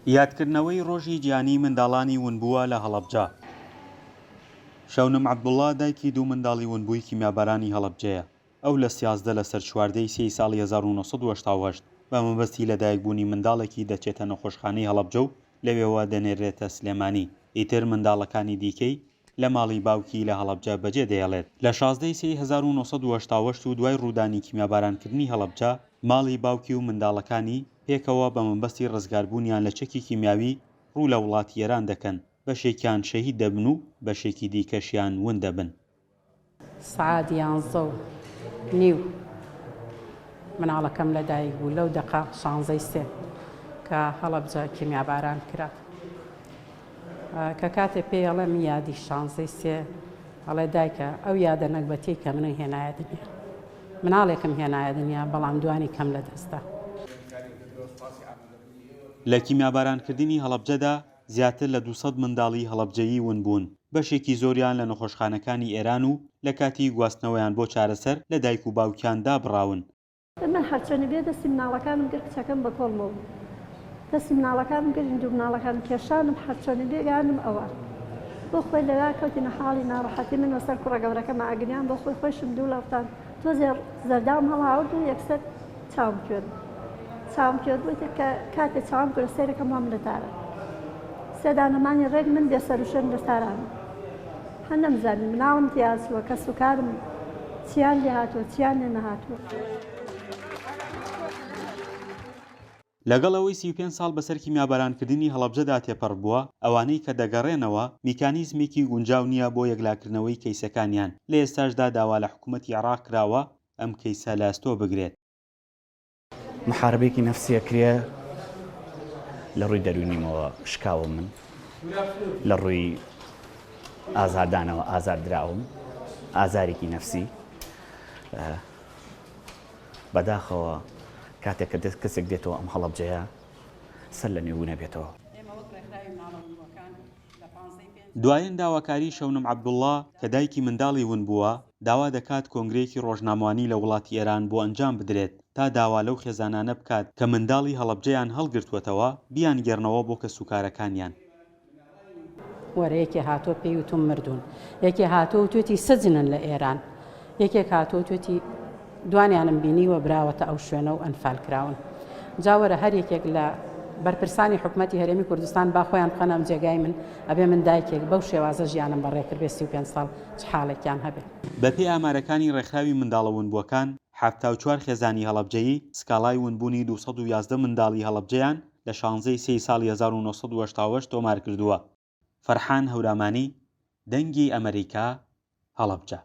یادکردنەوەی ڕۆژی گیانی منداڵانی ونبووە لە هەڵەبجە. شەونم عەبدوڵڵا دایکی دوو منداڵی ونبووی کیمیابەرانی هەڵەبجەیە. ئەو لە 13 لەسەر چواردەی سێی ساڵی 1970 بە مەبەستی لەدایکبوونی منداڵێکی دەچێتە نەخۆشخانەی هەڵەبجە و لەوێوە دەنێرێتە سلێمانی. ئیتر منداڵەکانی دیکەی لە ماڵی باوکی لە هەڵەبجە بەجێ دەهێڵێت. لە 16 سێی 1970 و دوای ڕوودانی کیمیابارانکردنی هەڵەبجە، ماڵی باوکی و منداڵەکانی پێکەوە بە مەبەستی ڕزگاربوونیان لە چەکی کیمیاوی ڕوو لە وڵاتی ئێران دەکەن. بەشێکیان شەهید دەبن و بەشێکی دیکەشیان ون دەبن. سعات 11:30 مناڵەکەم لەدایک بوو لەو دەقا 16 کە هەڵەبجە کیمیاباران کرا. کە کاتێ پێڵەم یادی 16 هەڵێ دایکە ئەو یادە نەکبەتی کە منە هێنایە دنیا. مناڵێکم هێنایە دنیا، بەڵام دوانی کەم لە دەستدا. لە کیمیابارانکردنی هەڵەبجەدا زیاتر لە 200 منداڵی هەڵەبجەیی ون بوون. بەشێکی زۆریان لە نەخۆشخانەکانی ئێران و لە کاتی گواستنەوەیان بۆ چارەسەر لە دایک و باوکیان دابڕاون. من هەرچەنە بێ دەستی مناڵەکانم گرت کچەکەم بە کۆڵمەوە. دەستی مناڵەکانم گرت دوو مناڵەکان کێشانم هەرچەنە بێگانم ئەوە. بۆ خۆی لەوا کەوتینە حاڵی ناڕەحەتی من وەسەر کوڕە گەورەکەم ئاگریان بۆ خۆی خۆشم دوو لەفتان تۆ زەردام هەڵاورد و یەکسەر چاوم کرد. چاوم کرد بوویتە کە کاتێک چاوم کرد سەیرەکەم وام لەتارە. سێدانەمانی ڕێک من بێسەروشێن لە تارانە. هەر نەمزانی مناڵم تیاسووە کە سوکارم چیان لێ هاتووە چیان لێ نەهاتووە. لەگەڵەوەی 35 ساڵ بەسەر کیمیابارانکردنی هەڵەبجەدا تێپەڕ بووە، ئەوانەی کە دەگەڕێنەوە میکانیزمێکی گونجاو نییە بۆ یەکلاکردنەوەی کەیسەکانیان. لە ئێستاشدا داوا لە حکوومەتی عێراق کراوە ئەم کەیسە لە ئەستۆ بگرێت. محاربێکی نەفسیە کرێ لە ڕووی دەرونیمەوە شکاوە من، لە ڕووی ئازاردانەوە ئازاردراوم، ئازارێکی نەفسی. بەداخەوە کاتێک کە کەسێک دێتەوە ئەم هەڵەبجەیە سەر لە نێو نەبێتەوە. دوایین داواکاری شەونم عەبدوڵڵا کە دایکی منداڵی ون بووە، داوا دەکات کۆنگرەیەکی ڕۆژنامەوانی لە وڵاتی ئێران بۆ ئەنجام بدرێت تا داوا لەو خێزانانە بکات کە منداڵی هەڵەبجەیان هەڵگرتووەتەوە بیان گێڕنەوە بۆ کەسوکارەکانیان. وەرە یەکێ هاتۆ پێی وتم مردوون، یەکێ هاتۆ توێتی سەجنن لە ئێران، یەکێک هاتۆ توێتی دوانیانم بینیوە براوەتە ئەو شوێنە و ئەنفال کراون. جاوەرە هەر یەکێک لە بەرپرسانی حکوومەتی هەرێمی کوردستان با خۆیان بخەنەم جێگای من ئەبێ من دایکێک بەو شێوازە ژیانم بەڕێکرد بێ 35 ساڵ چ حاڵێکیان هەبێت. بەپێی ئامارەکانی ڕێکخراوی منداڵە ونبووەکان، 74 خێزانی هەڵەبجەیی سکاڵای ونبوونی 211 منداڵی هەڵەبجەیان لە 16 سێی ساڵی 1970 تۆمار کردووە. فەرحان هەورامانی، دەنگی ئەمریکا، هەڵەبجە.